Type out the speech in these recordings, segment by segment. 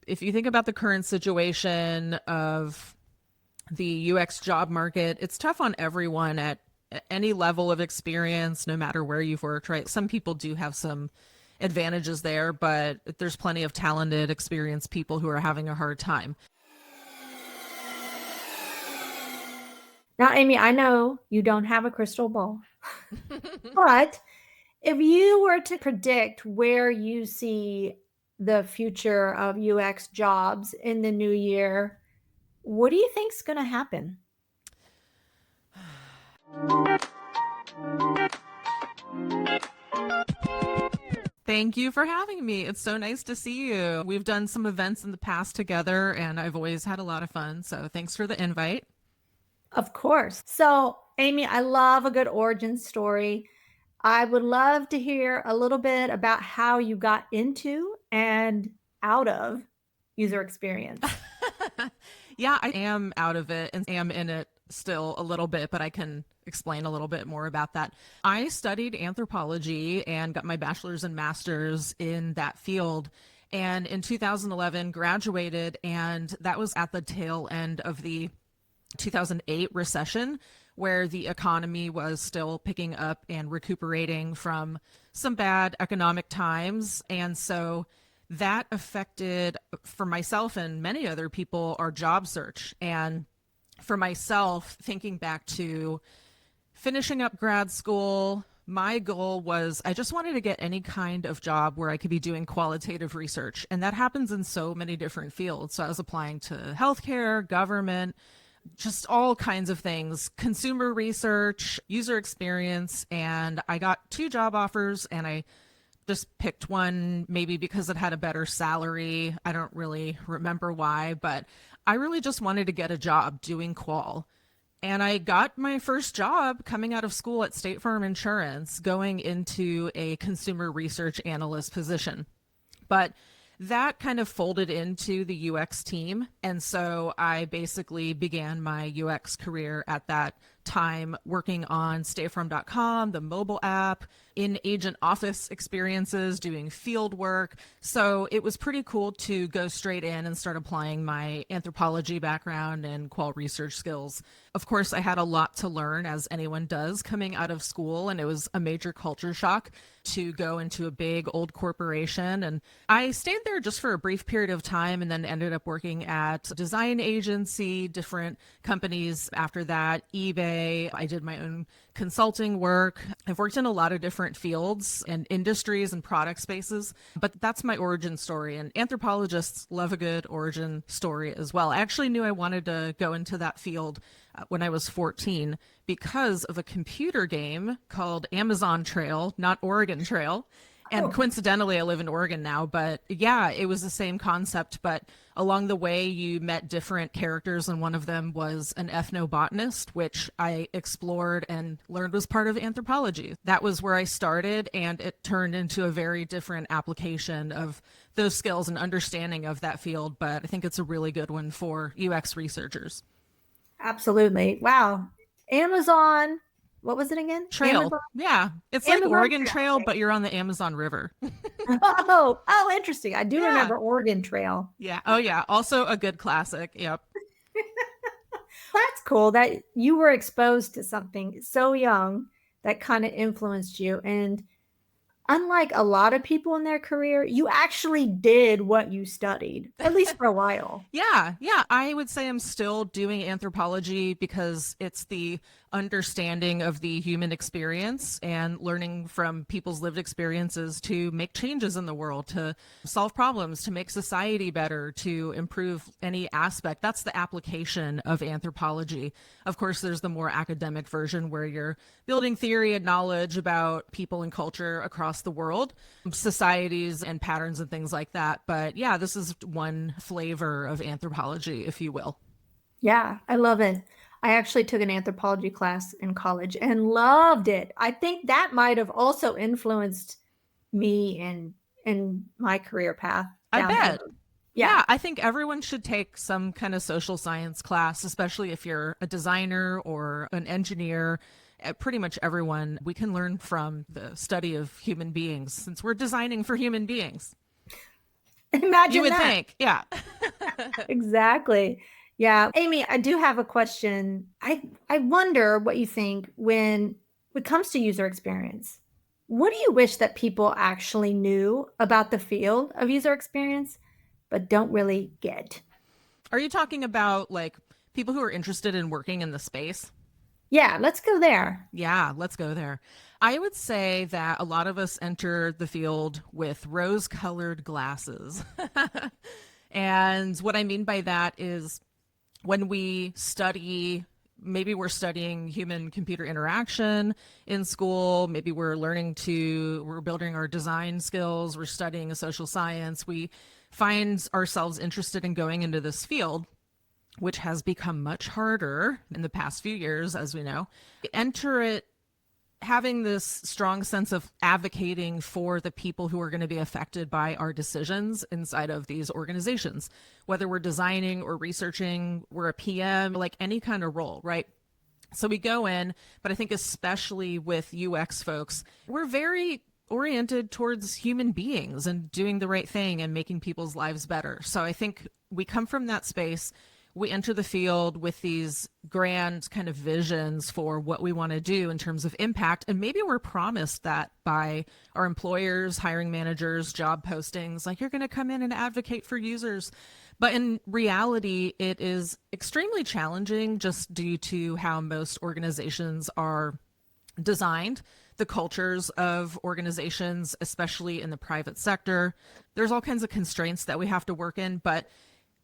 If you think about the current situation of the UX job market, it's tough on everyone at any level of experience, no matter where you've worked, right? Some people do have some advantages there, but there's plenty of talented, experienced people who are having a hard time. Now, Amy, I know you don't have a crystal ball, but if you were to predict where you see the future of UX jobs in the new year, what do you think is going to happen? Thank you for having me. It's so nice to see you. We've done some events in the past together, and I've always had a lot of fun. So thanks for the invite. Of course. So, Amy, I love a good origin story. I would love to hear a little bit about how you got into and out of user experience. Yeah, I am out of it and am in it still a little bit, but I can explain a little bit more about that. I studied anthropology and got my bachelor's and master's in that field. And in 2011, graduated, and that was at the tail end of the 2008 recession, where the economy was still picking up and recuperating from some bad economic times. And so that affected, for myself and many other people, our job search. And for myself, thinking back to finishing up grad school, my goal was I just wanted to get any kind of job where I could be doing qualitative research. And that happens in so many different fields. So I was applying to healthcare, government, just all kinds of things, consumer research, user experience. And I got 2 job offers, and I just picked one, maybe because it had a better salary. I don't really remember why, but I really just wanted to get a job doing qual. And I got my first job coming out of school at State Farm Insurance, going into a consumer research analyst position. But that kind of folded into the UX team. And so I basically began my UX career at that time, working on statefarm.com, the mobile app, in agent office experiences, doing field work. So it was pretty cool to go straight in and start applying my anthropology background and qual research skills. Of course, I had a lot to learn, as anyone does coming out of school, and it was a major culture shock to go into a big old corporation. And I stayed there just for a brief period of time, and then ended up working at a design agency, different companies after that, eBay. I did my own consulting work. I've worked in a lot of different fields and industries and product spaces, but that's my origin story. And anthropologists love a good origin story as well. I actually knew I wanted to go into that field when I was 14 because of a computer game called Amazon Trail, not Oregon Trail. And coincidentally, I live in Oregon now, but yeah, it was the same concept. But along the way, you met different characters, and one of them was an ethnobotanist, which I explored and learned was part of anthropology. That was where I started, and it turned into a very different application of those skills and understanding of that field. But I think it's a really good one for UX researchers. Absolutely. Wow. Amazon, what was it again? Trail. Amazon, Yeah. It's like Amazon Oregon Trail. Trail, Okay. but you're on the Amazon River. Oh, interesting. I do Yeah. remember Oregon Trail. Yeah. Oh, yeah. Also a good classic. Yep. That's cool that you were exposed to something so young that kind of influenced you. And unlike a lot of people in their career, you actually did what you studied, at least for a while. Yeah, yeah. I would say I'm still doing anthropology because it's the understanding of the human experience and learning from people's lived experiences to make changes in the world, to solve problems, to make society better, to improve any aspect. That's the application of anthropology. Of course, there's the more academic version where you're building theory and knowledge about people and culture across the world, societies and patterns and things like that. But yeah, this is one flavor of anthropology, if you will. Yeah, I love it. I actually took an anthropology class in college and loved it. I think that might have also influenced me in my career path I down the bet. road. Yeah. Yeah, I think everyone should take some kind of social science class, especially if you're a designer or an engineer. Pretty much everyone, we can learn from the study of human beings since we're designing for human beings. You Imagine would that. think, yeah. Exactly. Yeah. Amy, I do have a question. I wonder what you think when it comes to user experience. What do you wish that people actually knew about the field of user experience, but don't really get? Are you talking about like people who are interested in working in the space? Yeah, let's go there. Yeah, let's go there. I would say that a lot of us enter the field with rose colored glasses. And what I mean by that is when we study, maybe we're studying human computer interaction in school, maybe we're building our design skills, we're studying a social science, we find ourselves interested in going into this field, which has become much harder in the past few years, as we know. Enter it having this strong sense of advocating for the people who are going to be affected by our decisions inside of these organizations, whether we're designing or researching, we're a PM, like any kind of role, right? So we go in, but I think especially with UX folks, we're very oriented towards human beings and doing the right thing and making people's lives better. So I think we come from that space. We enter the field with these grand kind of visions for what we want to do in terms of impact. And maybe we're promised that by our employers, hiring managers, job postings, like you're going to come in and advocate for users. But in reality, it is extremely challenging just due to how most organizations are designed, the cultures of organizations, especially in the private sector. There's all kinds of constraints that we have to work in, but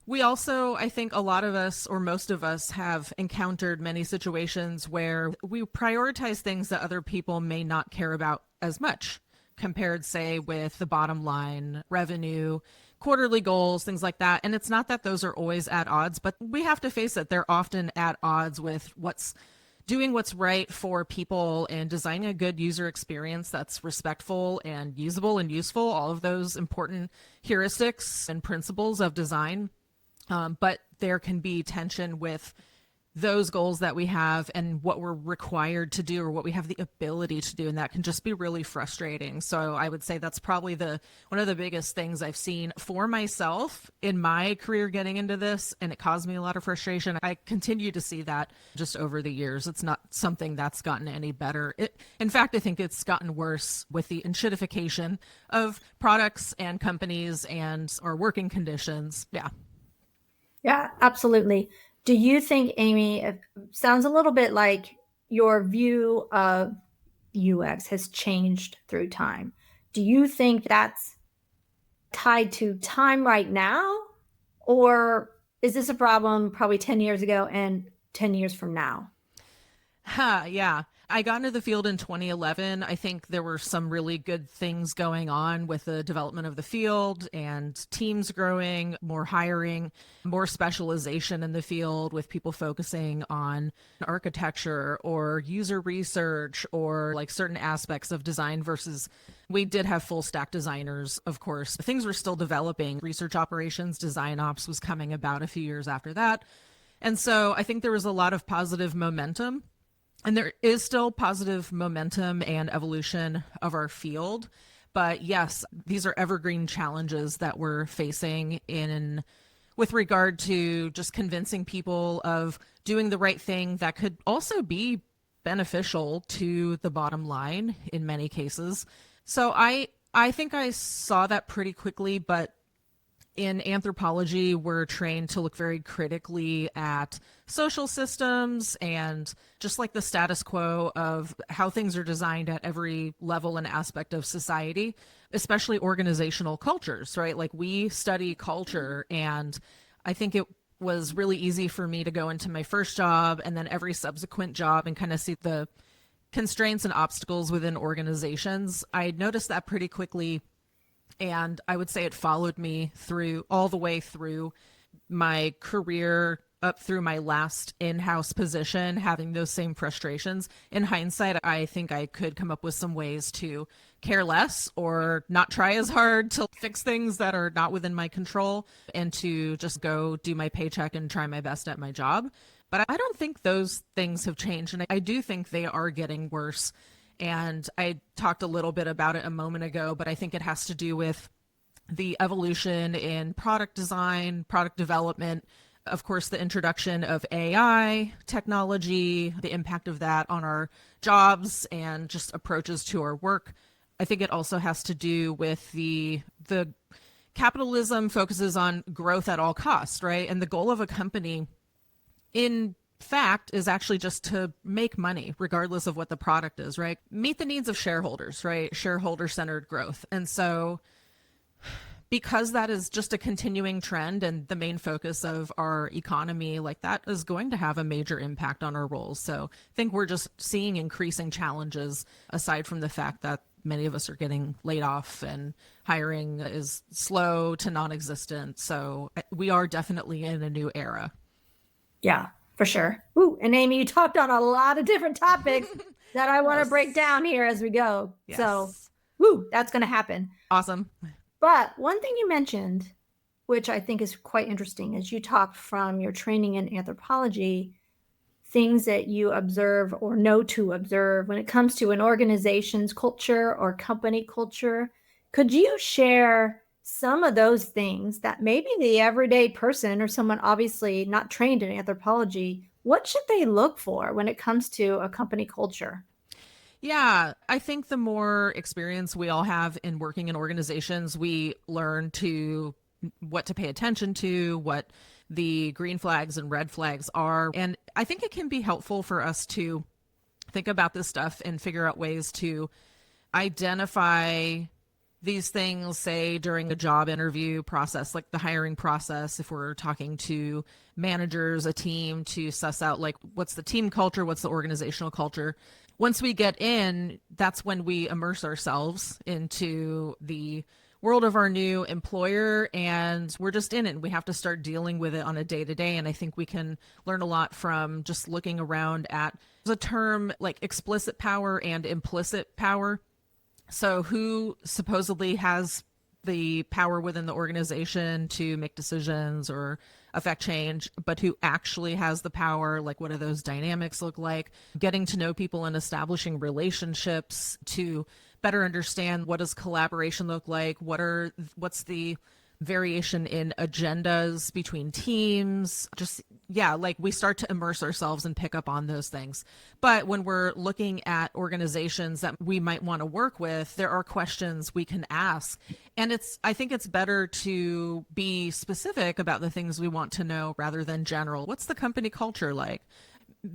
we also, I think a lot of us or most of us have encountered many situations where we prioritize things that other people may not care about as much compared, say, with the bottom line, revenue, quarterly goals, things like that. And it's not that those are always at odds, but we have to face it. They're often at odds with doing what's right for people and designing a good user experience that's respectful and usable and useful, all of those important heuristics and principles of design. But there can be tension with those goals that we have and what we're required to do or what we have the ability to do, and that can just be really frustrating. So I would say that's probably one of the biggest things I've seen for myself in my career getting into this, and it caused me a lot of frustration. I continue to see that just over the years. It's not something that's gotten any better. In fact, I think it's gotten worse with the enshittification of products and companies and our working conditions. Yeah. Yeah, absolutely. Do you think, Amy, it sounds a little bit like your view of UX has changed through time? Do you think that's tied to time right now? Or is this a problem probably 10 years ago and 10 years from now? Yeah. I got into the field in 2011. I think there were some really good things going on with the development of the field and teams growing, more hiring, more specialization in the field with people focusing on architecture or user research or like certain aspects of design versus we did have full stack designers, of course. Things were still developing. Research operations, design ops was coming about a few years after that. And so I think there was a lot of positive momentum. And there is still positive momentum and evolution of our field. But yes, these are evergreen challenges that we're facing with regard to just convincing people of doing the right thing that could also be beneficial to the bottom line in many cases. So I think I saw that pretty quickly, but in anthropology, we're trained to look very critically at social systems and just like the status quo of how things are designed at every level and aspect of society, especially organizational cultures, right? Like we study culture, and I think it was really easy for me to go into my first job and then every subsequent job and kind of see the constraints and obstacles within organizations. I noticed that pretty quickly, and I would say it followed me through all the way through my career up through my last in-house position, having those same frustrations. In hindsight, I think I could come up with some ways to care less or not try as hard to fix things that are not within my control and to just go do my paycheck and try my best at my job. But I don't think those things have changed, and I do think they are getting worse. And I talked a little bit about it a moment ago, but I think it has to do with the evolution in product design, product development, of course, the introduction of AI technology, the impact of that on our jobs and just approaches to our work. I think it also has to do with the capitalism focuses on growth at all costs, right? And the goal of a company, in fact, is actually just to make money regardless of what the product is, right? Meet the needs of shareholders, right? Shareholder centered growth. And so because that is just a continuing trend and the main focus of our economy, like that is going to have a major impact on our roles. So I think we're just seeing increasing challenges aside from the fact that many of us are getting laid off and hiring is slow to non-existent. So we are definitely in a new era. Yeah, for sure. Ooh, and Amy, you talked on a lot of different topics that I want to break down here as we go. Yes. So, woo, that's going to happen. Awesome. But one thing you mentioned, which I think is quite interesting, is you talked from your training in anthropology, things that you observe or know to observe when it comes to an organization's culture or company culture. Could you share some of those things that maybe the everyday person or someone obviously not trained in anthropology, what should they look for when it comes to a company culture? Yeah, I think the more experience we all have in working in organizations, we learn to what to pay attention to, what the green flags and red flags are. And I think it can be helpful for us to think about this stuff and figure out ways to identify these things, say during a job interview process, like the hiring process, if we're talking to managers, a team, to suss out like what's the team culture, what's the organizational culture. Once we get in, that's when we immerse ourselves into the world of our new employer, and we're just in it. We have to start dealing with it on a day to day. And I think we can learn a lot from just looking around at the term like explicit power and implicit power. So who supposedly has the power within the organization to make decisions or affect change, but who actually has the power? Like, what do those dynamics look like? Getting to know people and establishing relationships to better understand what does collaboration look like? What's the variation in agendas between teams? Just, yeah, like we start to immerse ourselves and pick up on those things. But when we're looking at organizations that we might want to work with, there are questions we can ask. And I think it's better to be specific about the things we want to know rather than general. What's the company culture like?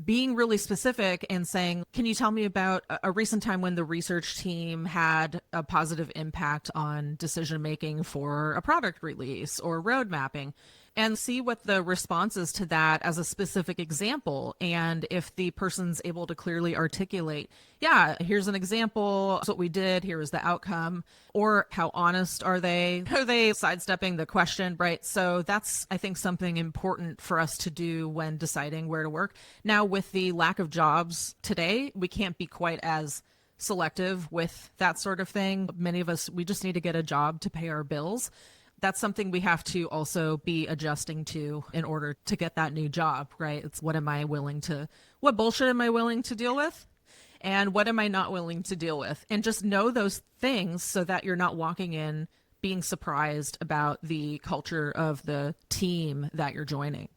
Being really specific and saying, can you tell me about a recent time when the research team had a positive impact on decision making for a product release or road mapping? And see what the response is to that as a specific example. And if the person's able to clearly articulate, yeah, here's an example, that's what we did, here is the outcome, or how honest are they? Are they sidestepping the question, right? So that's, I think, something important for us to do when deciding where to work. Now, with the lack of jobs today, we can't be quite as selective with that sort of thing. Many of us, we just need to get a job to pay our bills. That's something we have to also be adjusting to in order to get that new job, right? It's what bullshit am I willing to deal with? And what am I not willing to deal with? And just know those things so that you're not walking in being surprised about the culture of the team that you're joining.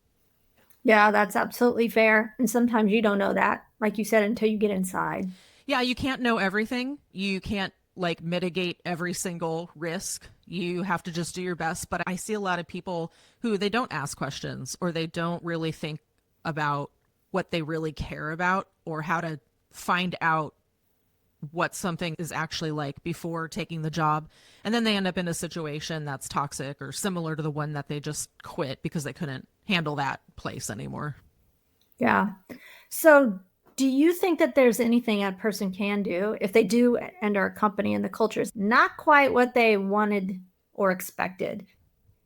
Yeah, that's absolutely fair. And sometimes you don't know that, like you said, until you get inside. Yeah, you can't know everything. You can't like mitigate every single risk. You have to just do your best. But I see a lot of people who they don't ask questions or they don't really think about what they really care about or how to find out what something is actually like before taking the job. And then they end up in a situation that's toxic or similar to the one that they just quit because they couldn't handle that place anymore. Yeah. So do you think that there's anything a person can do if they do enter a company and the culture is not quite what they wanted or expected?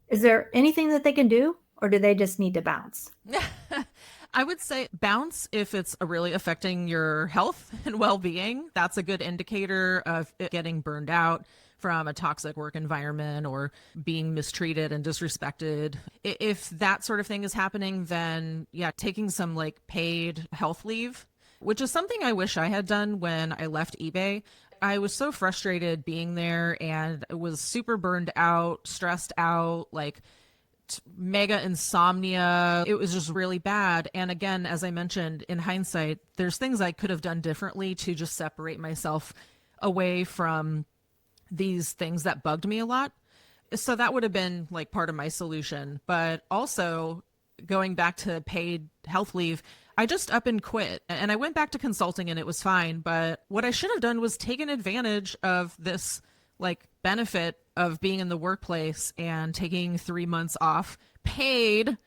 Is there anything that they can do, or do they just need to bounce? I would say bounce if it's really affecting your health and well-being. That's a good indicator of it getting burned out from a toxic work environment or being mistreated and disrespected. If that sort of thing is happening, then yeah, taking some like paid health leave, which is something I wish I had done when I left eBay. I was so frustrated being there and was super burned out, stressed out, like mega insomnia. It was just really bad. And again, as I mentioned, in hindsight, there's things I could have done differently to just separate myself away from these things that bugged me a lot. So that would have been like part of my solution. But also going back to paid health leave, I just up and quit. And I went back to consulting and it was fine. But what I should have done was taken advantage of this like benefit of being in the workplace and taking 3 months off paid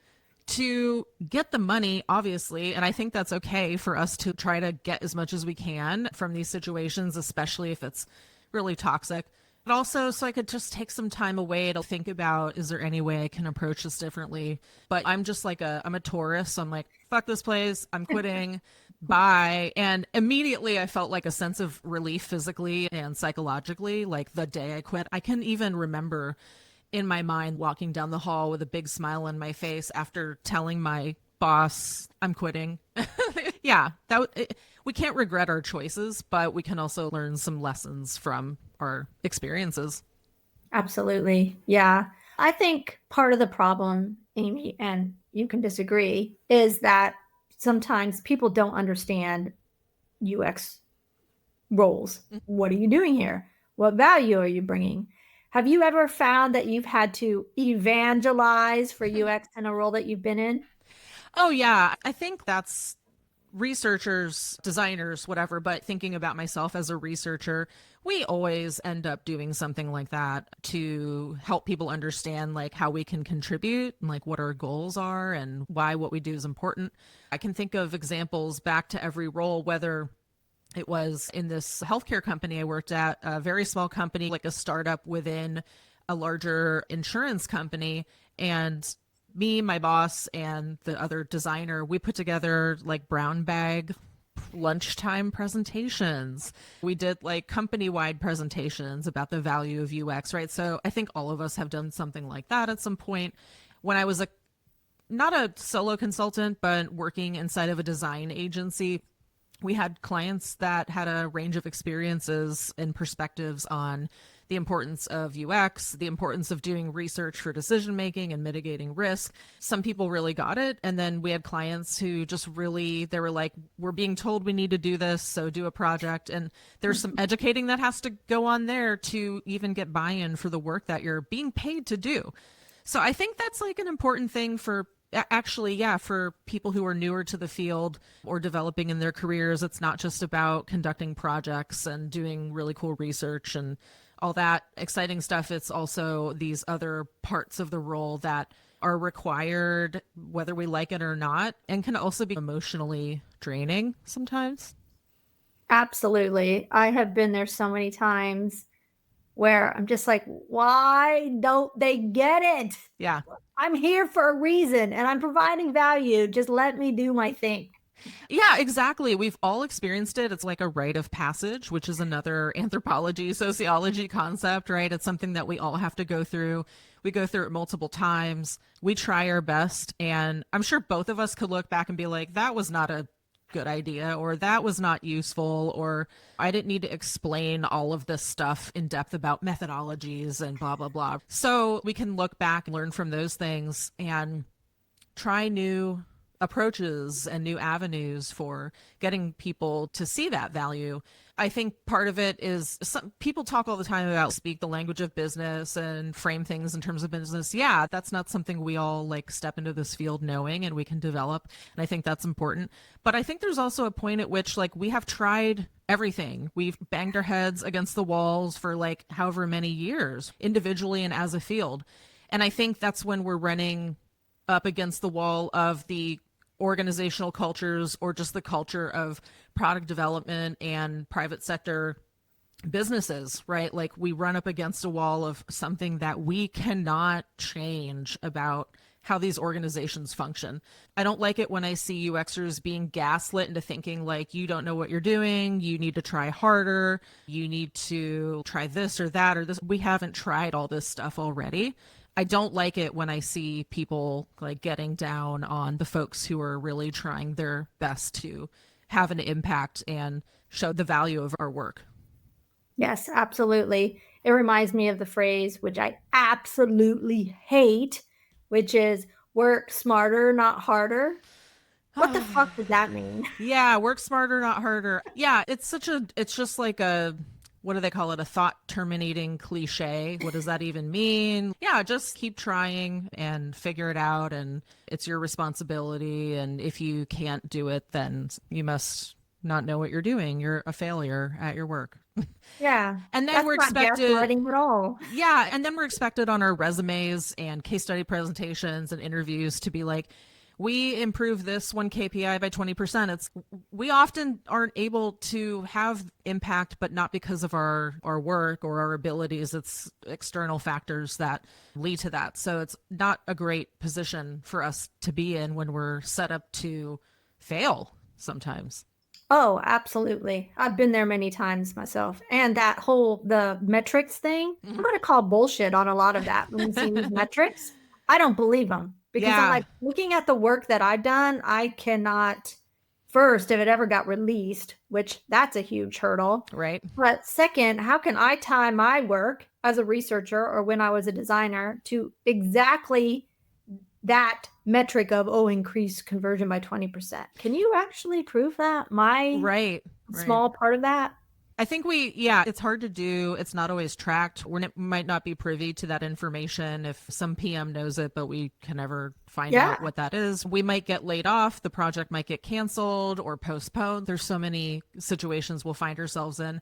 to get the money, obviously. And I think that's okay for us to try to get as much as we can from these situations, especially if it's really toxic. But also, so I could just take some time away to think about, is there any way I can approach this differently? But I'm just like I'm a Taurus. So I'm like, fuck this place. I'm quitting. Bye. And immediately I felt like a sense of relief physically and psychologically, like the day I quit. I can even remember in my mind walking down the hall with a big smile on my face after telling my boss I'm quitting. Yeah, we can't regret our choices, but we can also learn some lessons from our experiences. Absolutely. Yeah. I think part of the problem, Amy, and you can disagree, is that sometimes people don't understand UX roles. What are you doing here? What value are you bringing? Have you ever found that you've had to evangelize for UX in a role that you've been in? Oh, yeah. I think that's researchers, designers, whatever, but thinking about myself as a researcher, we always end up doing something like that to help people understand like how we can contribute and like what our goals are and why what we do is important. I can think of examples back to every role, whether it was in this healthcare company I worked at, a very small company, like a startup within a larger insurance company. And me, my boss, and the other designer, we put together like brown bag lunchtime presentations. We did like company wide presentations about the value of UX, right? So I think all of us have done something like that at some point. When I was not a solo consultant, but working inside of a design agency, we had clients that had a range of experiences and perspectives on the importance of UX, the importance of doing research for decision making and mitigating risk. Some people really got it. And then we had clients who just really, they were like, we're being told we need to do this, so do a project. And there's some educating that has to go on there to even get buy-in for the work that you're being paid to do. So I think that's like an important thing for actually, yeah, for people who are newer to the field or developing in their careers. It's not just about conducting projects and doing really cool research and all that exciting stuff. It's also these other parts of the role that are required, whether we like it or not, and can also be emotionally draining sometimes. Absolutely. I have been there so many times where I'm just like, why don't they get it? Yeah. I'm here for a reason and I'm providing value. Just let me do my thing. Yeah, exactly. We've all experienced it. It's like a rite of passage, which is another anthropology, sociology concept, right? It's something that we all have to go through. We go through it multiple times. We try our best. And I'm sure both of us could look back and be like, that was not a good idea, or that was not useful, or I didn't need to explain all of this stuff in depth about methodologies and blah, blah, blah. So we can look back and learn from those things and try new approaches and new avenues for getting people to see that value. I think part of it is some people talk all the time about speak the language of business and frame things in terms of business. Yeah, that's not something we all like step into this field knowing and we can develop. And I think that's important. But I think there's also a point at which like we have tried everything. We've banged our heads against the walls for like however many years, individually and as a field. And I think that's when we're running up against the wall of the organizational cultures or just the culture of product development and private sector businesses, right? Like we run up against a wall of something that we cannot change about how these organizations function. I don't like it when I see UXers being gaslit into thinking like, you don't know what you're doing, you need to try harder, you need to try this or that or this. We haven't tried all this stuff already. I don't like it when I see people like getting down on the folks who are really trying their best to have an impact and show the value of our work. Yes, absolutely. It reminds me of the phrase, which I absolutely hate, which is work smarter, not harder. What the fuck does that mean? Yeah, work smarter, not harder. Yeah, it's just like a, what do they call it? A thought terminating cliche. What does that even mean? Yeah, just keep trying and figure it out. And it's your responsibility. And if you can't do it, then you must not know what you're doing. You're a failure at your work. Yeah, And then that's we're not expected, gaslighting at all. yeah, and then we're expected on our resumes and case study presentations and interviews to be like, we improved this one KPI by 20%. It's, we often aren't able to have impact, but not because of our work or our abilities. It's external factors that lead to that. So it's not a great position for us to be in when we're set up to fail sometimes. Oh, absolutely. I've been there many times myself. And that whole the metrics thing, I'm going to call bullshit on a lot of that. When you see these metrics, I don't believe them because I'm Yeah, like looking at the work that I've done, I cannot first if it ever got released, which that's a huge hurdle. right. But second, how can I tie my work as a researcher or when I was a designer to exactly that metric of, oh, increased conversion by 20%? Can you actually prove that? My Right, right. small part of that? I think yeah, it's hard to do. It's not always tracked. Might not be privy to that information. If some PM knows it, but we can never find Yeah. out what that is. We might get laid off. The project might get canceled or postponed. There's so many situations we'll find ourselves in.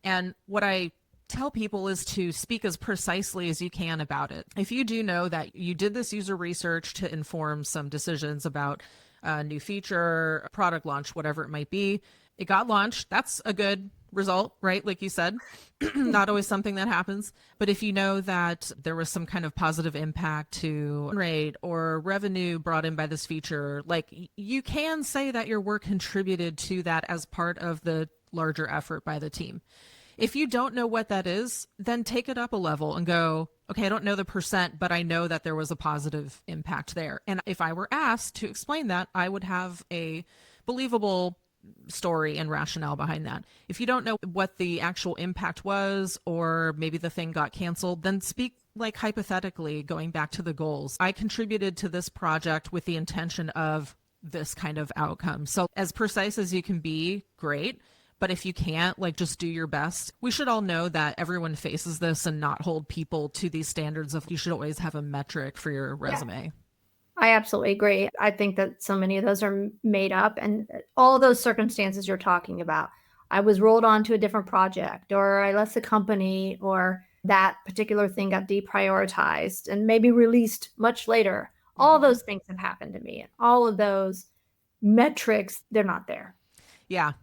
And what I tell people is to speak as precisely as you can about it. If you do know that you did this user research to inform some decisions about a new feature, a product launch, whatever it might be, it got launched. That's a good result, right? Like you said, not always something that happens. But if you know that there was some kind of positive impact to rate or revenue brought in by this feature, like you can say that your work contributed to that as part of the larger effort by the team. If you don't know what that is, then take it up a level and go, okay, I don't know the percent, but I know that there was a positive impact there. And if I were asked to explain that, I would have a believable story and rationale behind that. If you don't know what the actual impact was, or maybe the thing got canceled, then speak like hypothetically, going back to the goals. I contributed to this project with the intention of this kind of outcome. So as precise as you can be, great. But if you can't, like, just do your best. We should all know that everyone faces this, and not hold people to these standards of, you should always have a metric for your resume. Yeah. I absolutely agree. I think that so many of those are made up, and all those circumstances you're talking about. I was rolled onto a different project, or I left the company, or that particular thing got deprioritized and maybe released much later. All those things have happened to me. And all of those metrics, they're not there. Yeah,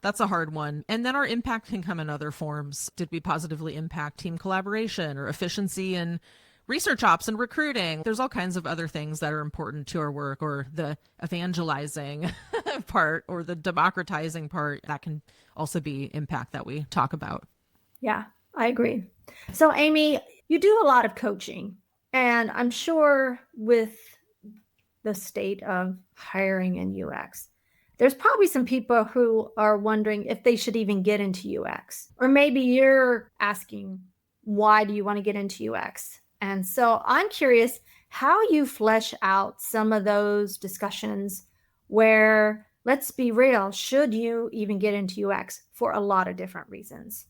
that's a hard one. And then our impact can come in other forms. Did we positively impact team collaboration or efficiency in research ops and recruiting? There's all kinds of other things that are important to our work, or the evangelizing part or the democratizing part. That can also be impact that we talk about. Yeah, I agree. So, Amy, you do a lot of coaching, and I'm sure with the state of hiring in UX, there's probably some people who are wondering if they should even get into UX. Or maybe you're asking, why do you want to get into UX? And so I'm curious how you flesh out some of those discussions where, let's be real, should you even get into UX for a lot of different reasons?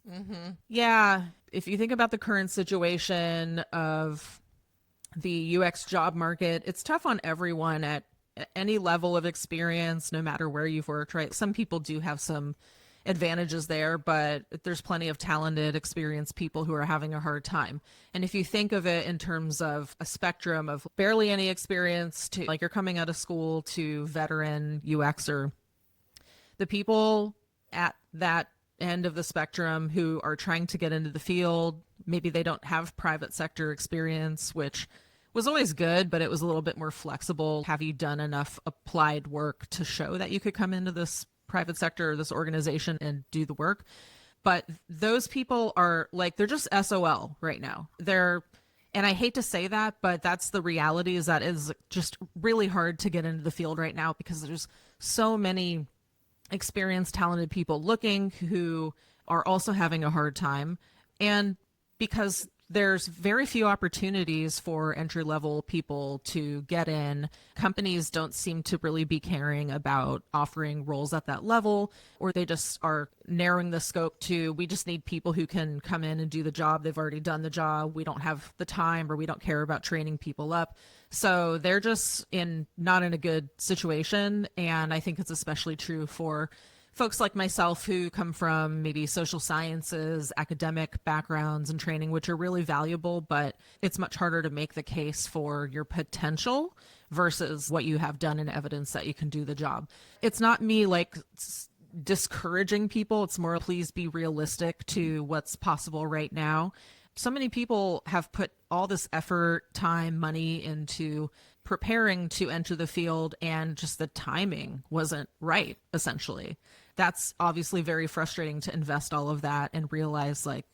Yeah, if you think about the current situation of the UX job market, it's tough on everyone at any level of experience, no matter where you've worked, right? Some people do have some advantages there, but there's plenty of talented, experienced people who are having a hard time. And if you think of it in terms of a spectrum of barely any experience to, like, you're coming out of school, to veteran UXer, the people at that end of the spectrum who are trying to get into the field, maybe they don't have private sector experience, which was always good, but it was a little bit more flexible. Have you done enough applied work to show that you could come into this private sector or this organization and do the work? But those people are like, they're just SOL right now. And I hate to say that, but that's the reality, is that it's just really hard to get into the field right now because there's so many experienced, talented people looking who are also having a hard time. And because there's very few opportunities for entry level people to get in. Companies don't seem to really be caring about offering roles at that level, or they just are narrowing the scope to we just need people who can come in and do the job. They've already done the job. We don't have the time or we don't care about training people up. So they're just not in a good situation. And I think it's especially true for folks like myself who come from maybe social sciences, academic backgrounds and training, which are really valuable, but it's much harder to make the case for your potential versus what you have done in evidence that you can do the job. It's not me like discouraging people. It's more, please be realistic to what's possible right now. So many people have put all this effort, time, money into preparing to enter the field, and just the timing wasn't right, essentially. That's obviously very frustrating to invest all of that and realize, like,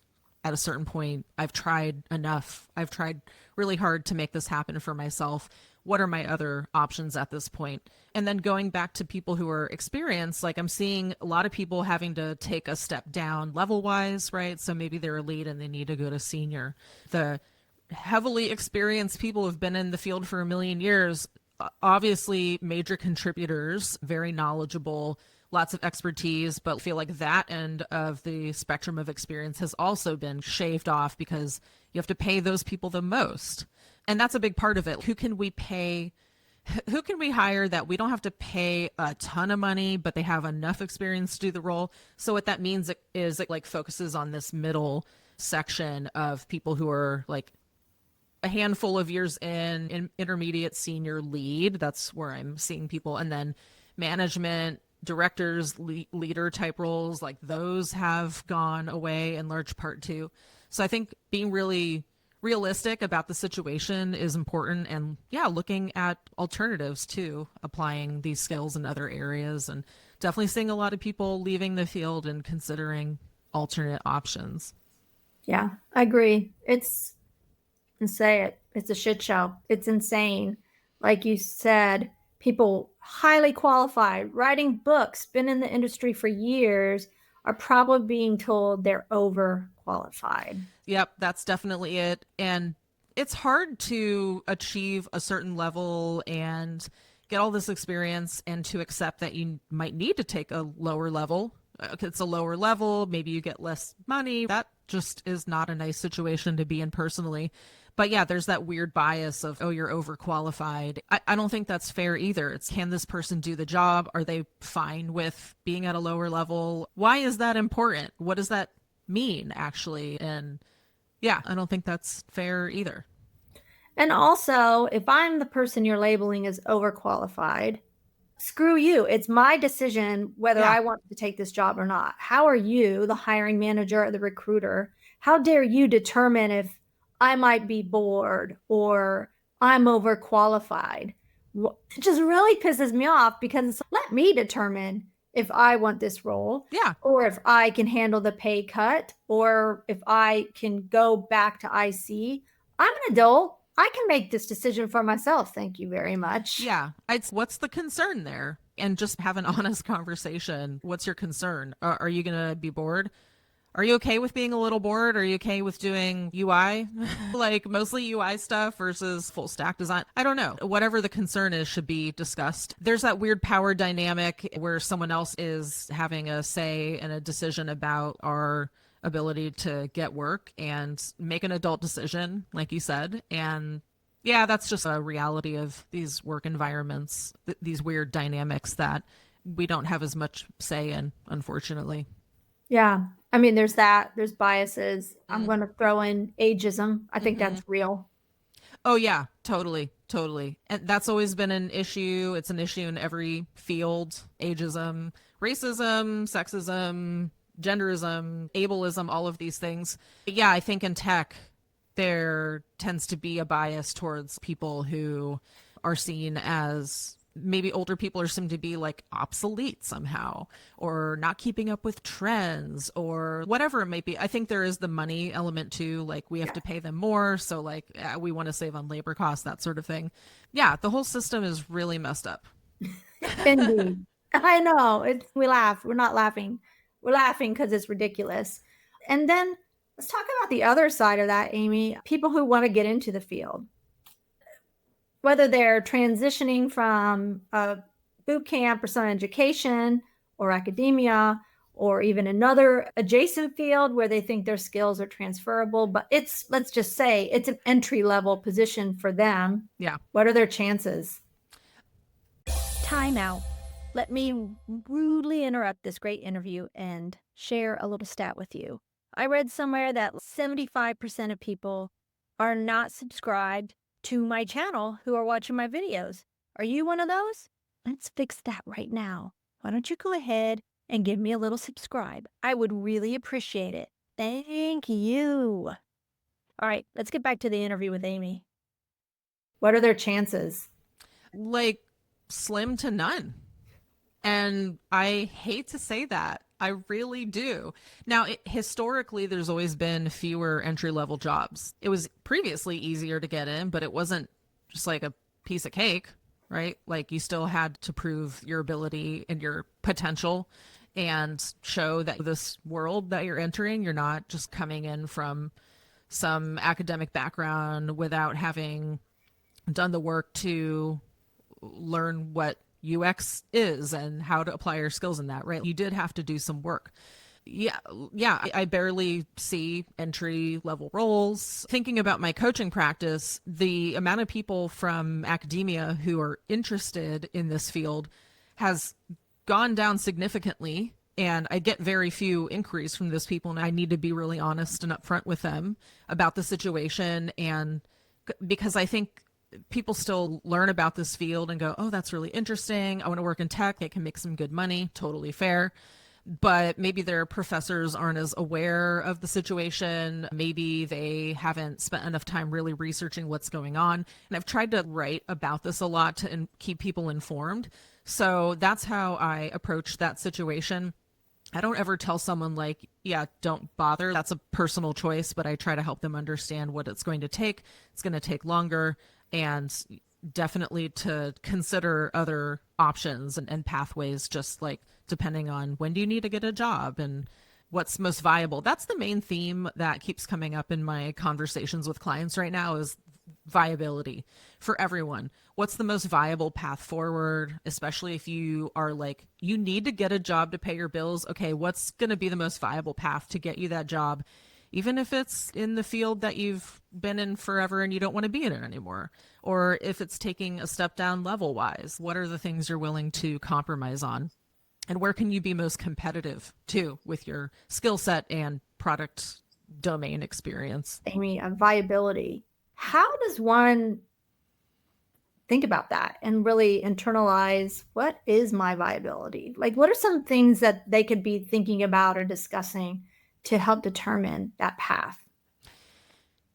at a certain point, I've tried enough. I've tried really hard to make this happen for myself. What are my other options at this point? And then going back to people who are experienced, like I'm seeing a lot of people having to take a step down level wise, right? So maybe they're elite and they need to go to senior. The heavily experienced people who've been in the field for a million years, obviously major contributors, very knowledgeable, lots of expertise, but I feel like that end of the spectrum of experience has also been shaved off because you have to pay those people the most. And that's a big part of it. Who can we pay? Who can we hire that we don't have to pay a ton of money, but they have enough experience to do the role? So what that means is it like focuses on this middle section of people who are like a handful of years in intermediate, senior, lead. That's where I'm seeing people. And then management, directors, leader type roles, like those have gone away in large part too. So I think being really realistic about the situation is important, and yeah, looking at alternatives too, applying these skills in other areas, and definitely seeing a lot of people leaving the field and considering alternate options. Yeah, I agree. It's a shit show. It's insane. Like you said, people highly qualified, writing books, been in the industry for years, are probably being told they're overqualified. Yep, that's definitely it. And it's hard to achieve a certain level and get all this experience and to accept that you might need to take a lower level. It's a lower level, maybe you get less money. That just is not a nice situation to be in personally. But yeah, there's that weird bias of, oh, you're overqualified. I don't think that's fair either. It's, can this person do the job? Are they fine with being at a lower level? Why is that important? What does that mean, actually? And yeah, I don't think that's fair either. And also, if I'm the person you're labeling as overqualified, screw you. It's my decision whether Yeah. I want to take this job or not. How are you, the hiring manager or the recruiter? How dare you determine if I might be bored or I'm overqualified? It just really pisses me off because let me determine if I want this role Yeah. or if I can handle the pay cut or if I can go back to IC. I'm an adult. I can make this decision for myself. Thank you very much. Yeah. It's, what's the concern there? And just have an honest conversation. What's your concern? Are you going to be bored? Are you okay with being a little bored? Are you okay with doing UI? Like mostly UI stuff versus full stack design? I don't know. Whatever the concern is should be discussed. There's that weird power dynamic where someone else is having a say and a decision about our ability to get work and make an adult decision, like you said. And yeah, that's just a reality of these work environments, these weird dynamics that we don't have as much say in, unfortunately. Yeah. I mean, there's that. There's biases. I'm Mm. going to throw in ageism. I think Mm-hmm. that's real. Oh yeah, totally, totally. And that's always been an issue. It's an issue in every field. Ageism, racism, sexism, genderism, ableism, all of these things. But yeah, I think in tech there tends to be a bias towards people who are seen as, maybe older people are seen to be like obsolete somehow or not keeping up with trends or whatever it might be. I think there is the money element too, like we have to pay them more, so like we want to save on labor costs, that sort of thing. Yeah, the whole system is really messed up. Indeed. I know. We laugh. We're not laughing. We're laughing because it's ridiculous. And then let's talk about the other side of that, Amy. People who want to get into the field, whether they're transitioning from a boot camp or some education or academia or even another adjacent field where they think their skills are transferable, but let's just say it's an entry level position for them. Yeah. What are their chances? Time out. Let me rudely interrupt this great interview and share a little stat with you. I read somewhere that 75% of people are not subscribed to my channel who are watching my videos. Are you one of those? Let's fix that right now. Why don't you go ahead and give me a little subscribe? I would really appreciate it. Thank you. All right, let's get back to the interview with Amy. What are their chances? Like slim to none. And I hate to say that. I really do. Now, historically, there's always been fewer entry-level jobs. It was previously easier to get in, but it wasn't just like a piece of cake, right? Like you still had to prove your ability and your potential and show that this world that you're entering, you're not just coming in from some academic background without having done the work to learn what UX is and how to apply your skills in that, right? You did have to do some work. Yeah. I barely see entry level roles. Thinking about my coaching practice, the amount of people from academia who are interested in this field has gone down significantly. And I get very few inquiries from those people. And I need to be really honest and upfront with them about the situation. And because I think people still learn about this field and go, oh, that's really interesting. I want to work in tech. It can make some good money. Totally fair. But maybe their professors aren't as aware of the situation. Maybe they haven't spent enough time really researching what's going on. And I've tried to write about this a lot to keep people informed. So that's how I approach that situation. I don't ever tell someone like, yeah, don't bother. That's a personal choice, but I try to help them understand what it's going to take. It's going to take longer, and definitely to consider other options and pathways, just like depending on when do you need to get a job and what's most viable. That's the main theme that keeps coming up in my conversations with clients right now is viability for everyone. What's the most viable path forward, especially if you are like, you need to get a job to pay your bills. Okay, what's going to be the most viable path to get you that job? Even if it's in the field that you've been in forever and you don't want to be in it anymore, or if it's taking a step down level wise, what are the things you're willing to compromise on? And where can you be most competitive too with your skill set and product domain experience? Amy, viability. How does one think about that and really internalize what is my viability? Like, what are some things that they could be thinking about or discussing to help determine that path?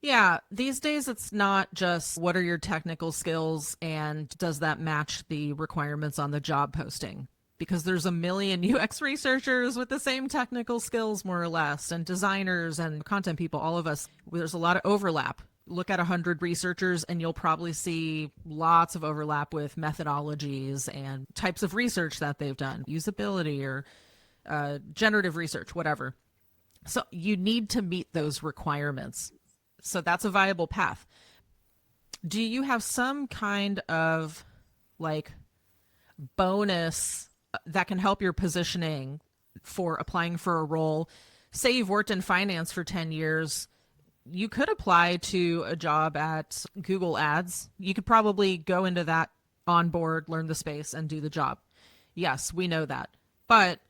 Yeah, these days it's not just what are your technical skills and does that match the requirements on the job posting? Because there's a million UX researchers with the same technical skills, more or less, and designers and content people, all of us. There's a lot of overlap. Look at 100 researchers and you'll probably see lots of overlap with methodologies and types of research that they've done, usability or generative research, whatever. So you need to meet those requirements. So that's a viable path. Do you have some kind of like bonus that can help your positioning for applying for a role? Say you've worked in finance for 10 years. You could apply to a job at Google Ads. You could probably go into that on board, learn the space, and do the job. Yes, we know that. But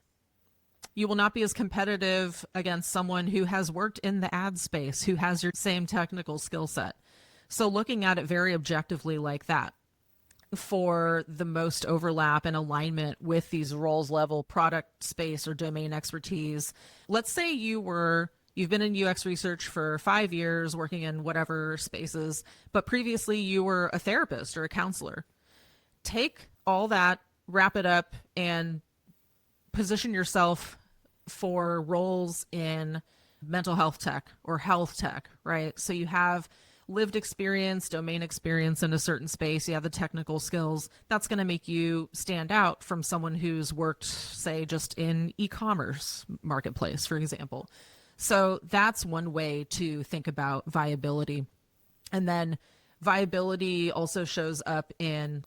you will not be as competitive against someone who has worked in the ad space, who has your same technical skill set. So looking at it very objectively like that for the most overlap and alignment with these roles level product space or domain expertise. Let's say you've been in UX research for 5 years, working in whatever spaces, but previously you were a therapist or a counselor. Take all that, wrap it up, and position yourself for roles in mental health tech or health tech, right? So you have lived experience, domain experience in a certain space, you have the technical skills, that's going to make you stand out from someone who's worked, say, just in e-commerce marketplace, for example. So that's one way to think about viability. And then viability also shows up in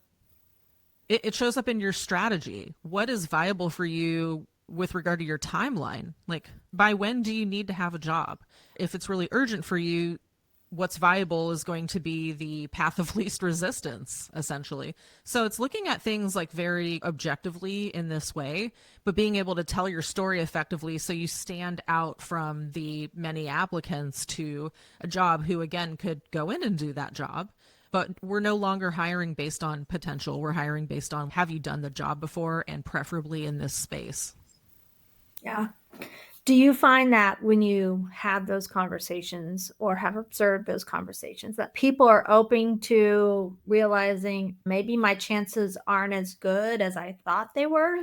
it shows up in your strategy. What is viable for you with regard to your timeline? Like, by when do you need to have a job? If it's really urgent for you, what's viable is going to be the path of least resistance, essentially. So it's looking at things like very objectively in this way, but being able to tell your story effectively so you stand out from the many applicants to a job who, again, could go in and do that job. But we're no longer hiring based on potential. We're hiring based on, have you done the job before, and preferably in this space. Yeah. Do you find that when you have those conversations or have observed those conversations that people are open to realizing maybe my chances aren't as good as I thought they were?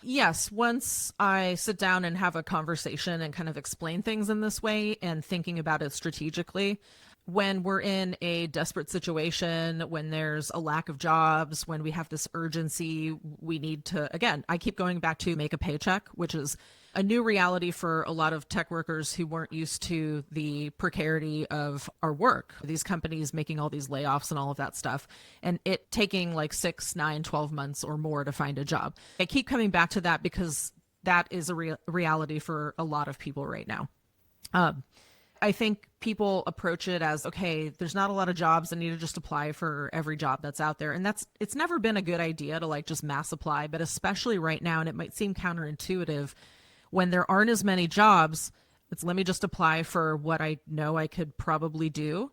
Yes, once I sit down and have a conversation and kind of explain things in this way and thinking about it strategically, when we're in a desperate situation, when there's a lack of jobs, when we have this urgency, we need to, again, I keep going back to make a paycheck, which is a new reality for a lot of tech workers who weren't used to the precarity of our work. These companies making all these layoffs and all of that stuff, and it taking like 6, 9, 12 months or more to find a job. I keep coming back to that because that is a reality for a lot of people right now. I think people approach it as, okay, there's not a lot of jobs. I need to just apply for every job that's out there. And it's never been a good idea to like just mass apply, but especially right now, and it might seem counterintuitive, when there aren't as many jobs, it's let me just apply for what I know I could probably do.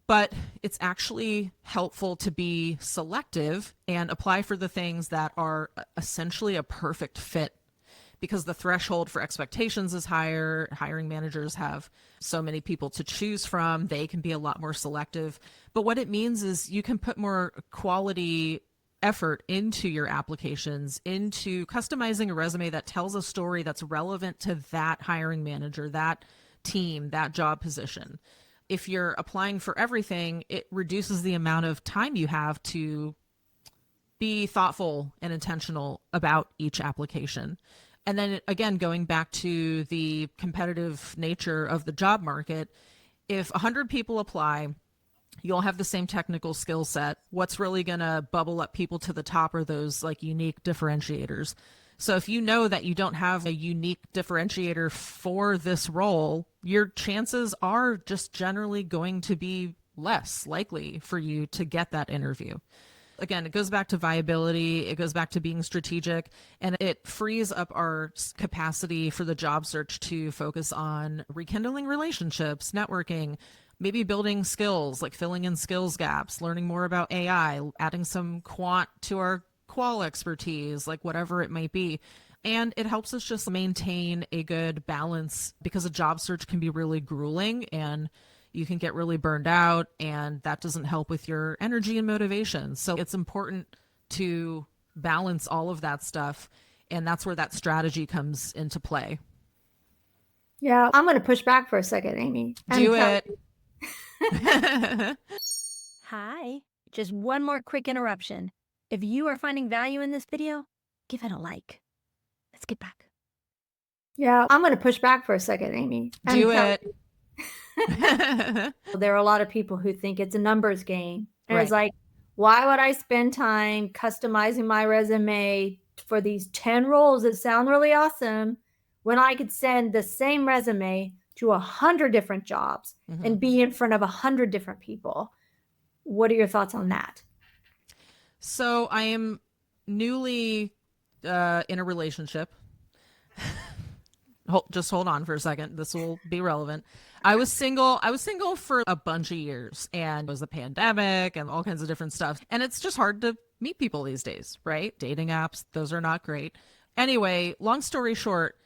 But it's actually helpful to be selective and apply for the things that are essentially a perfect fit, because the threshold for expectations is higher. Hiring managers have so many people to choose from. They can be a lot more selective. But what it means is you can put more quality effort into your applications, into customizing a resume that tells a story that's relevant to that hiring manager, that team, that job position. If you're applying for everything, it reduces the amount of time you have to be thoughtful and intentional about each application. And then again, going back to the competitive nature of the job market, if 100 people apply, you all have the same technical skill set. What's really going to bubble up people to the top are those like unique differentiators. So if you know that you don't have a unique differentiator for this role, your chances are just generally going to be less likely for you to get that interview. Again, it goes back to viability, it goes back to being strategic, and it frees up our capacity for the job search to focus on rekindling relationships, networking, maybe building skills, like filling in skills gaps, learning more about AI, adding some quant to our qual expertise, like whatever it might be. And it helps us just maintain a good balance, because a job search can be really grueling and you can get really burned out, and that doesn't help with your energy and motivation. So it's important to balance all of that stuff, and that's where that strategy comes into play. Yeah, I'm going to push back for a second, Amy. Do it. Hi, just one more quick interruption. If you are finding value in this video, give it a like. Let's get back. Yeah, I'm going to push back for a second, Amy. Do it. There are a lot of people who think it's a numbers game. And Right. It's like, why would I spend time customizing my resume for these 10 roles that sound really awesome when I could send the same resume to 100 different jobs and be in front of 100 different people? What are your thoughts on that? So I am newly in a relationship. Just hold on for a second. This will be relevant. I was single for a bunch of years, and it was the pandemic and all kinds of different stuff. And it's just hard to meet people these days, right? Dating apps, those are not great. Anyway, long story short,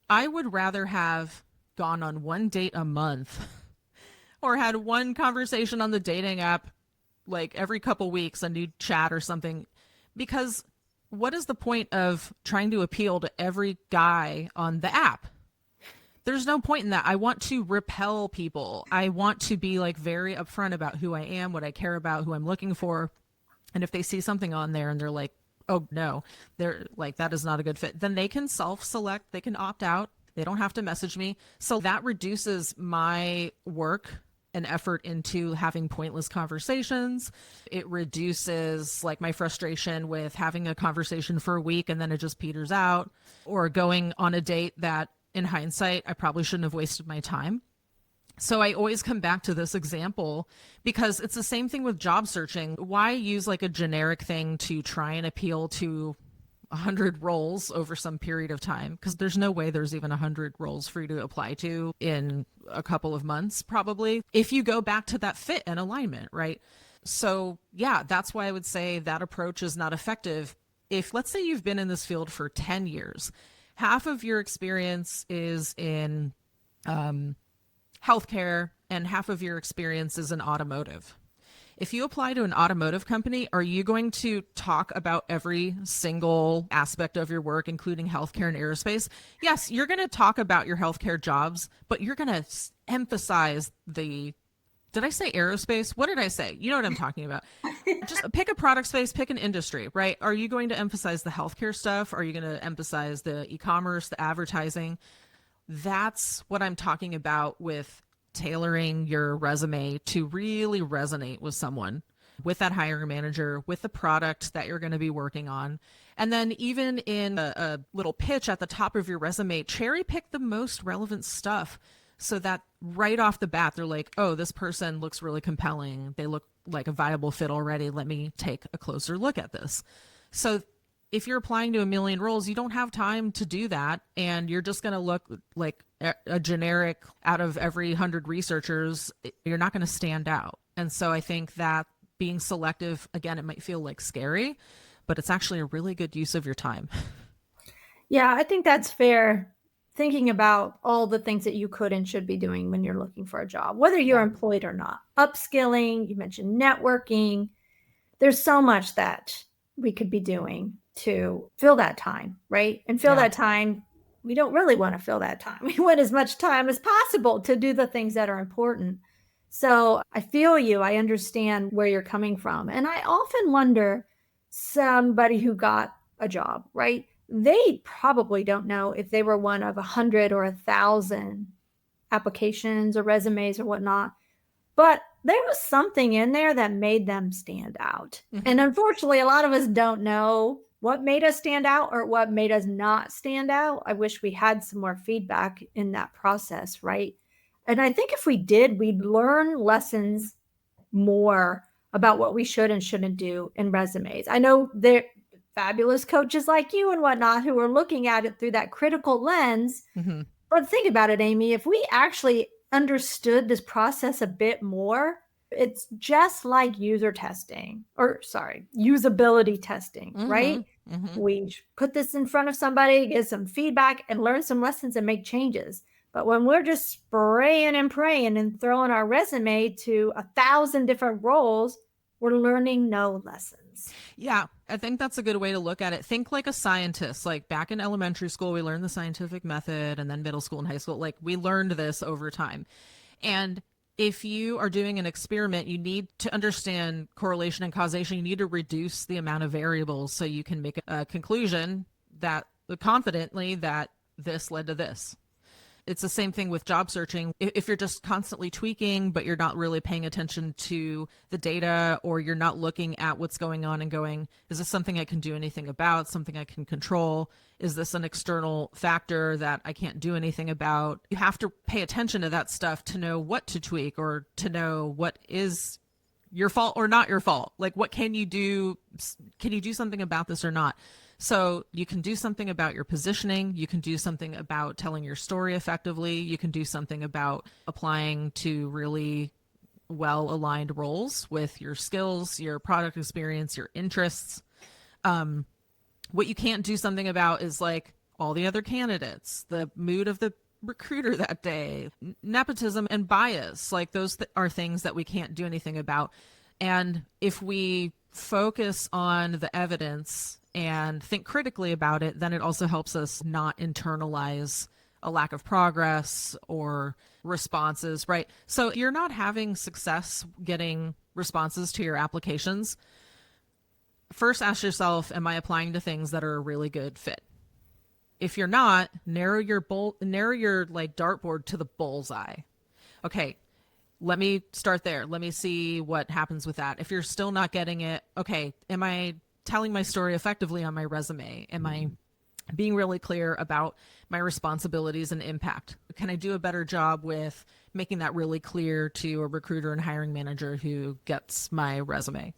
I would rather have gone on one date a month or had one conversation on the dating app like every couple weeks, a new chat or something, because what is the point of trying to appeal to every guy on the app? there's no point in that. I want to repel people. I want to be like very upfront about who I am, what I care about, who I'm looking for. And if they see something on there and they're like, oh no, they're like, that is not a good fit, then they can self-select, they can opt out. They don't have to message me. So that reduces my work and effort into having pointless conversations. It reduces like my frustration with having a conversation for a week and then it just peters out, or going on a date that in hindsight, I probably shouldn't have wasted my time. So I always come back to this example because it's the same thing with job searching. Why use like a generic thing to try and appeal to 100 roles over some period of time? Because there's no way there's even 100 roles for you to apply to in a couple of months, probably, if you go back to that fit and alignment, right? So yeah, that's why I would say that approach is not effective. If let's say you've been in this field for 10 years, half of your experience is in healthcare and half of your experience is in automotive. If you apply to an automotive company, are you going to talk about every single aspect of your work, including healthcare and aerospace? Yes, you're going to talk about your healthcare jobs, but you're going to emphasize the, did I say aerospace? What did I say? You know what I'm talking about. Just pick a product space, pick an industry, right? Are you going to emphasize the healthcare stuff? Are you going to emphasize the e-commerce, the advertising? That's what I'm talking about with tailoring your resume to really resonate with someone, with that hiring manager, with the product that you're going to be working on. And then even in a little pitch at the top of your resume, cherry pick the most relevant stuff so that right off the bat, they're like, oh, this person looks really compelling. They look like a viable fit already. Let me take a closer look at this. So if you're applying to a million roles, you don't have time to do that. And you're just going to look like a generic out of every 100 researchers. You're not going to stand out. And so I think that being selective, again, it might feel like scary, but it's actually a really good use of your time. Yeah, I think that's fair. Thinking about all the things that you could and should be doing when you're looking for a job, whether you're employed or not. Upskilling, you mentioned networking. There's so much that we could be doing to fill that time, right? And fill that time. We don't really want to fill that time. We want as much time as possible to do the things that are important. So I feel you. I understand where you're coming from. And I often wonder, somebody who got a job, right? They probably don't know if they were one of 100 or 1,000 applications or resumes or whatnot, but there was something in there that made them stand out. Mm-hmm. And unfortunately, a lot of us don't know what made us stand out or what made us not stand out. I wish we had some more feedback in that process, right? And I think if we did, we'd learn lessons more about what we should and shouldn't do in resumes. I know there fabulous coaches like you and whatnot who are looking at it through that critical lens. Mm-hmm. But think about it, Amy, if we actually understood this process a bit more, it's just like usability testing, mm-hmm. right? Mm-hmm. We put this in front of somebody, get some feedback and learn some lessons and make changes. But when we're just spraying and praying and throwing our resume to 1,000 different roles, we're learning no lessons. Yeah, I think that's a good way to look at it. Think like a scientist. Like back in elementary school, we learned the scientific method, and then middle school and high school, like we learned this over time. And if you are doing an experiment, you need to understand correlation and causation. You need to reduce the amount of variables so you can make a conclusion that confidently that this led to this. It's the same thing with job searching. If you're just constantly tweaking, but you're not really paying attention to the data, or you're not looking at what's going on and going, is this something I can do anything about, something I can control? Is this an external factor that I can't do anything about? You have to pay attention to that stuff to know what to tweak or to know what is your fault or not your fault. Like, what can you do? Can you do something about this or not? So you can do something about your positioning. You can do something about telling your story effectively. You can do something about applying to really well-aligned roles with your skills, your product experience, your interests. What you can't do something about is like all the other candidates, the mood of the recruiter that day, nepotism and bias. Like those are things that we can't do anything about. And if we focus on the evidence and think critically about it, then it also helps us not internalize a lack of progress or responses, right? So if you're not having success getting responses to your applications, first ask yourself, am I applying to things that are a really good fit? If you're not, narrow your like dartboard to the bullseye. Okay, let me start there. Let me see what happens with that. If you're still not getting it, okay, am I telling my story effectively on my resume? Am I being really clear about my responsibilities and impact? Can I do a better job with making that really clear to a recruiter and hiring manager who gets my resume?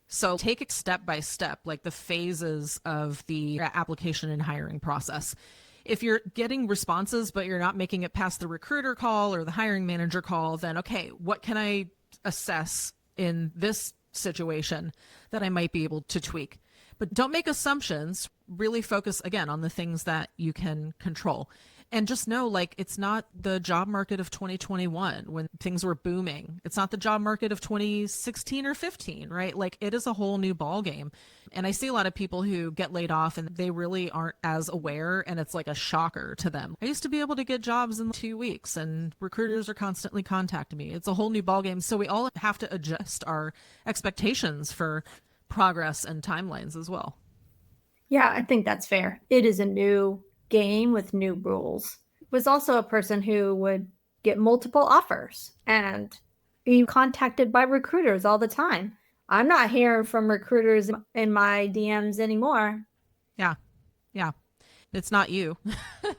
So take it step by step, like the phases of the application and hiring process. If you're getting responses, but you're not making it past the recruiter call or the hiring manager call, then okay, what can I assess in this situation that I might be able to tweak? But don't make assumptions. Really focus, again, on the things that you can control. And just know, like, it's not the job market of 2021 when things were booming. It's not the job market of 2016 or 15, right? Like, it is a whole new ball game. And I see a lot of people who get laid off and they really aren't as aware, and it's like a shocker to them. I used to be able to get jobs in 2 weeks, and recruiters are constantly contacting me. It's a whole new ball game. So we all have to adjust our expectations for progress and timelines as well. Yeah, I think that's fair. It is a new game with new rules. Was also a person who would get multiple offers and be contacted by recruiters all the time. I'm not hearing from recruiters in my DMs anymore. Yeah. It's not you.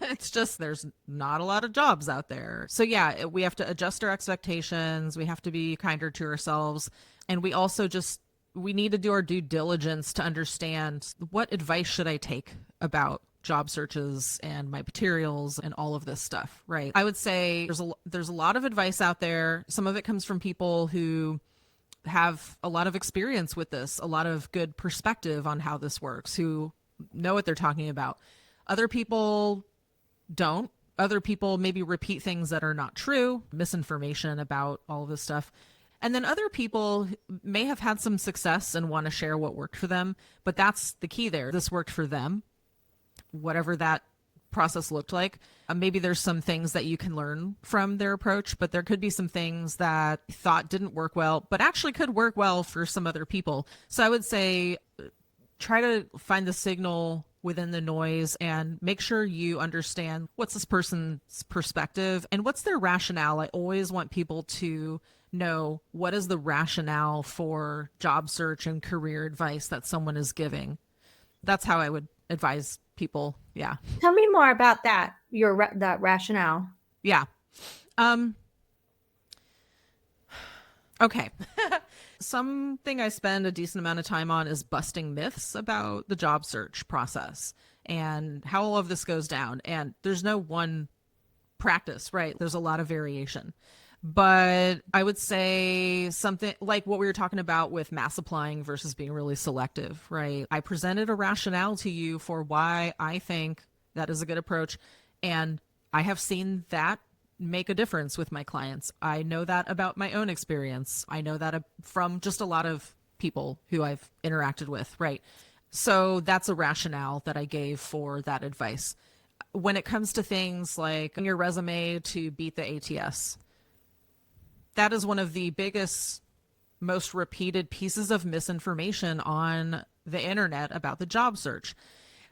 It's just there's not a lot of jobs out there. So yeah, we have to adjust our expectations. We have to be kinder to ourselves. And we also we need to do our due diligence to understand what advice should I take about job searches and my materials and all of this stuff, right? I would say there's a lot of advice out there. Some of it comes from people who have a lot of experience with this, a lot of good perspective on how this works, who know what they're talking about. Other people don't. Other people maybe repeat things that are not true, misinformation about all of this stuff. And then other people may have had some success and want to share what worked for them, but that's the key there. This worked for them, whatever that process looked like. Maybe there's some things that you can learn from their approach, but there could be some things that you thought didn't work well, but actually could work well for some other people. So I would say try to find the signal within the noise and make sure you understand what's this person's perspective and what's their rationale. I always want people to know what is the rationale for job search and career advice that someone is giving. That's how I would advise people. Yeah. Tell me more about that, that rationale. Yeah. Okay. Something I spend a decent amount of time on is busting myths about the job search process and how all of this goes down. And there's no one practice, right? There's a lot of variation. But I would say something like what we were talking about with mass applying versus being really selective, right? I presented a rationale to you for why I think that is a good approach. And I have seen that make a difference with my clients. I know that about my own experience. I know that from just a lot of people who I've interacted with, right? So that's a rationale that I gave for that advice. When it comes to things like on your resume to beat the ATS, that is one of the biggest, most repeated pieces of misinformation on the internet about the job search.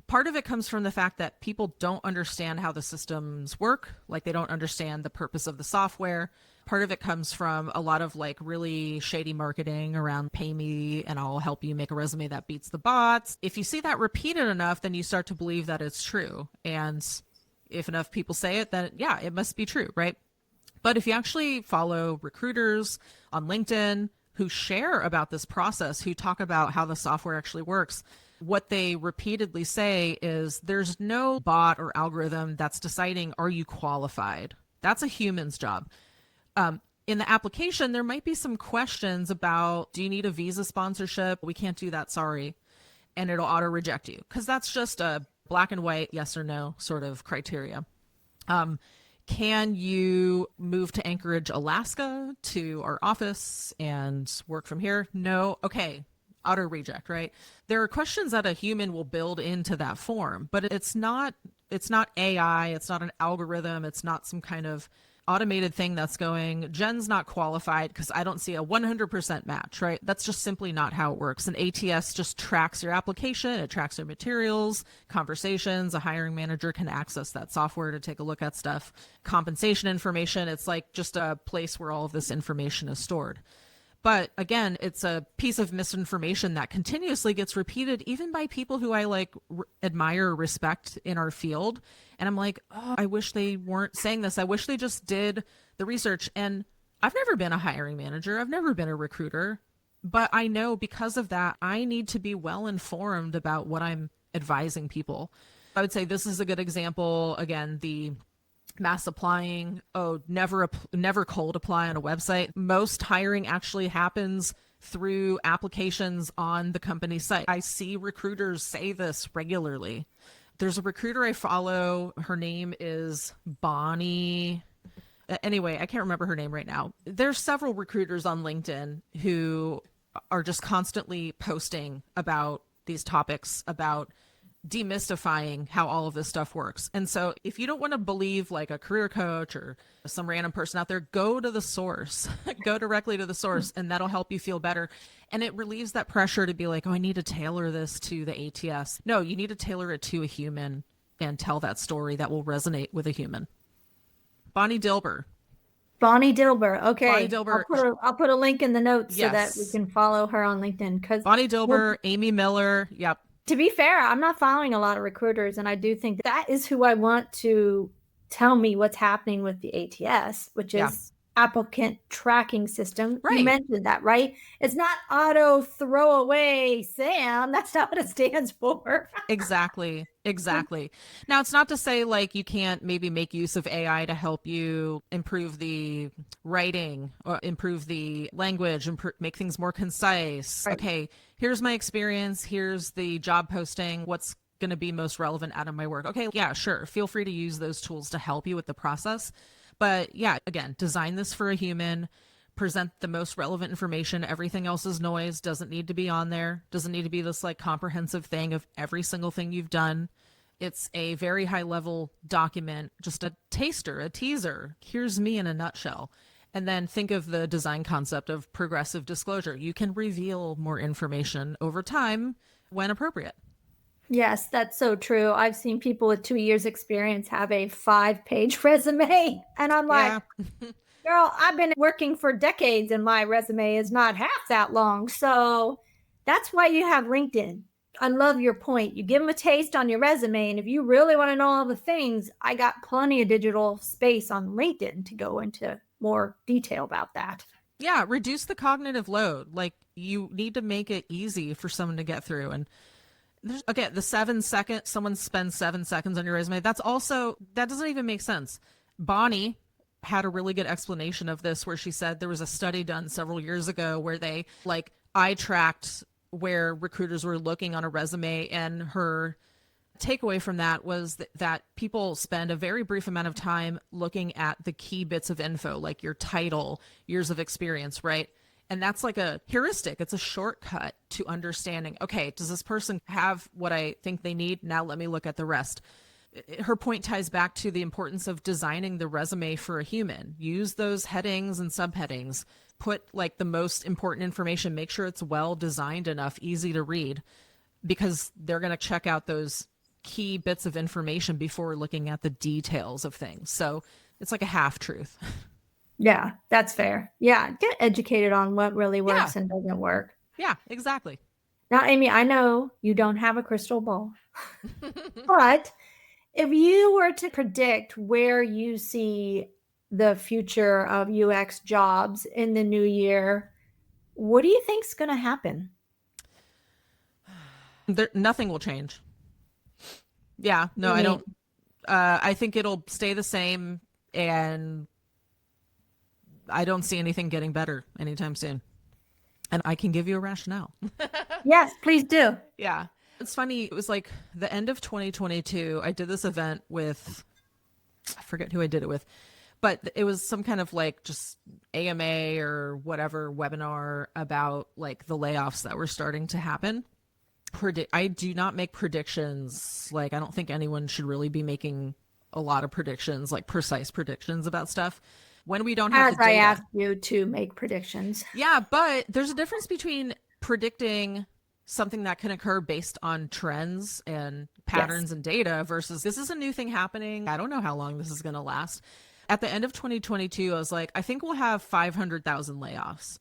Part of it comes from the fact that people don't understand how the systems work, like they don't understand the purpose of the software. Part of it comes from a lot of like really shady marketing around pay me and I'll help you make a resume that beats the bots. If you see that repeated enough, then you start to believe that it's true. And if enough people say it, then yeah, it must be true, right? But if you actually follow recruiters on LinkedIn who share about this process, who talk about how the software actually works, what they repeatedly say is there's no bot or algorithm that's deciding, are you qualified? That's a human's job. In the application, there might be some questions about, do you need a visa sponsorship? We can't do that, sorry. And it'll auto reject you because that's just a black and white, yes or no sort of criteria. Can you move to Anchorage, Alaska to our office and work from here? No. Okay. Auto reject, right? There are questions that a human will build into that form, but it's not it's not AI, it's not an algorithm, it's not some kind of automated thing that's going, Jen's not qualified because I don't see a 100% match, right? That's just simply not how it works. An ATS just tracks your application, it tracks your materials, conversations. A hiring manager can access that software to take a look at stuff, compensation information. It's like just a place where all of this information is stored. But again, it's a piece of misinformation that continuously gets repeated, even by people who I like admire or respect in our field. And I'm like, oh, I wish they weren't saying this. I wish they just did the research. And I've never been a hiring manager. I've never been a recruiter. But I know because of that, I need to be well informed about what I'm advising people. I would say this is a good example. Again, the mass applying, never cold apply on a website. Most hiring actually happens through applications on the company site. I see recruiters say this regularly. There's a recruiter I follow. Her name is Bonnie. Anyway, I can't remember her name right now. There's several recruiters on LinkedIn who are just constantly posting about these topics, about demystifying how all of this stuff works. And so if you don't want to believe like a career coach or some random person out there, go to the source, go directly to the source, and that'll help you feel better. And it relieves that pressure to be like, oh, I need to tailor this to the ATS. No, you need to tailor it to a human and tell that story that will resonate with a human. Bonnie Dilber. Bonnie Dilber. Okay. Bonnie Dilber. I'll put a link in the notes Yes. so that we can follow her on LinkedIn. Because Bonnie Dilber, Amy Miller. Yep. to be fair, I'm not following a lot of recruiters, and I do think that is who I want to tell me what's happening with the ATS, which is applicant tracking system. Right. You mentioned that, right? It's not auto throw away Sam. That's not what it stands for. Exactly. Now, it's not to say like you can't maybe make use of AI to help you improve the writing or improve the language and make things more concise. Right. Okay, here's my experience. Here's the job posting. What's going to be most relevant out of my work? Okay, yeah, sure. Feel free to use those tools to help you with the process. But yeah, again, design this for a human. Present the most relevant information. Everything else is noise, doesn't need to be on there, doesn't need to be this like comprehensive thing of every single thing you've done. It's a very high level document, just a taster, a teaser. Here's me in a nutshell. And then think of the design concept of progressive disclosure. You can reveal more information over time when appropriate. Yes, that's so true. I've seen people with 2 years experience have a 5-page resume. And I'm like, girl, I've been working for decades and my resume is not half that long. So that's why you have LinkedIn. I love your point. You give them a taste on your resume. And if you really want to know all the things, I got plenty of digital space on LinkedIn to go into more detail about that. Yeah, reduce the cognitive load. Like you need to make it easy for someone to get through. And again, the 7 second, someone spends 7 seconds on your resume. That doesn't even make sense. Bonnie had a really good explanation of this where she said there was a study done several years ago where they like eye tracked where recruiters were looking on a resume, and her takeaway from that was that people spend a very brief amount of time looking at the key bits of info, like your title, years of experience, right? And that's like a heuristic. It's a shortcut to understanding, okay, does this person have what I think they need? Now let me look at the rest. Her point ties back to the importance of designing the resume for a human. Use those headings and subheadings. Put like the most important information. Make sure it's well designed enough, easy to read, because they're going to check out those key bits of information before looking at the details of things. So it's like a half truth. Yeah, that's fair. Yeah, get educated on what really works and doesn't work. Yeah, exactly. Now, Amy, I know you don't have a crystal ball, but if you were to predict where you see the future of UX jobs in the new year, what do you think is going to happen? Nothing will change. Yeah, no, I don't. I think it'll stay the same, and I don't see anything getting better anytime soon. And I can give you a rationale. Yes, please do. Yeah. It's funny. It was like the end of 2022. I did this event with, I forget who I did it with, but it was some kind of like just AMA or whatever webinar about like the layoffs that were starting to happen. I do not make predictions. Like, I don't think anyone should really be making a lot of predictions, like precise predictions about stuff when we don't have As the I data. asked you to make predictions. Yeah, but there's a difference between predicting something that can occur based on trends and patterns and data versus this is a new thing happening. I don't know how long this is going to last. At the end of 2022, I was like, I think we'll have 500,000 layoffs.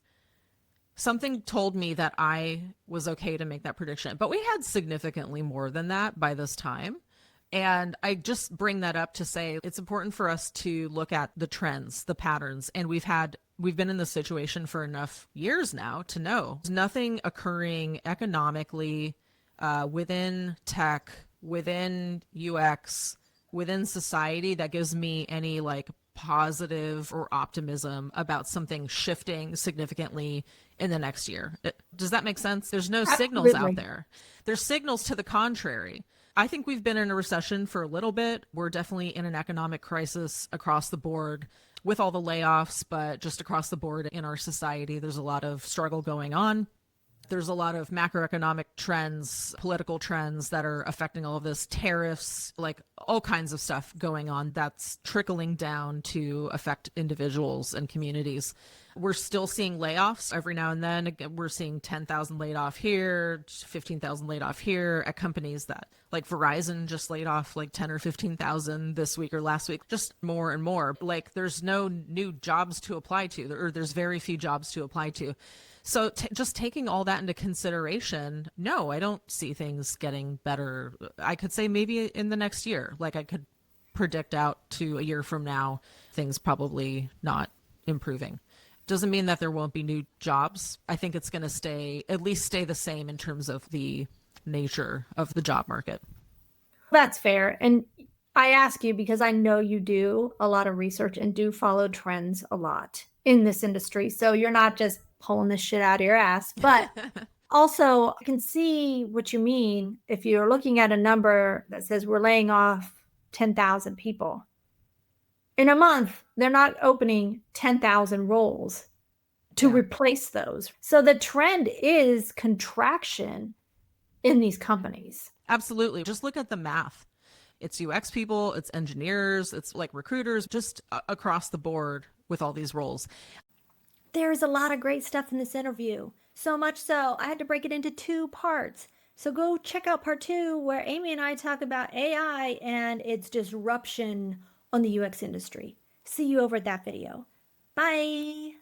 Something told me that I was okay to make that prediction, but we had significantly more than that by this time. And I just bring that up to say it's important for us to look at the trends, the patterns. And we've been in this situation for enough years now to know there's nothing occurring economically, within tech, within UX, within society that gives me any like positive or optimism about something shifting significantly in the next year. Does that make sense? There's no signals out Absolutely. there. There's signals to the contrary. I think we've been in a recession for a little bit. We're definitely in an economic crisis across the board with all the layoffs, but just across the board in our society, there's a lot of struggle going on. There's a lot of macroeconomic trends, political trends that are affecting all of this, tariffs, like all kinds of stuff going on that's trickling down to affect individuals and communities. We're still seeing layoffs every now and then. We're seeing 10,000 laid off here, 15,000 laid off here at companies that like Verizon just laid off like 10 or 15,000 this week or last week, just more and more. Like there's no new jobs to apply to, or there's very few jobs to apply to. So just taking all that into consideration, no, I don't see things getting better. I could say maybe in the next year, like I could predict out to a year from now, things probably not improving. Doesn't mean that there won't be new jobs. I think it's going to at least stay the same in terms of the nature of the job market. That's fair. And I ask you because I know you do a lot of research and do follow trends a lot in this industry. So you're not just pulling this shit out of your ass, but also I can see what you mean if you're looking at a number that says we're laying off 10,000 people. In a month, they're not opening 10,000 roles to replace those. So the trend is contraction in these companies. Absolutely. Just look at the math. It's UX people, it's engineers, it's like recruiters, just across the board with all these roles. There's a lot of great stuff in this interview. So much so, I had to break it into 2 parts. So go check out part 2 where Amy and I talk about AI and its disruption on the UX industry. See you over at that video. Bye.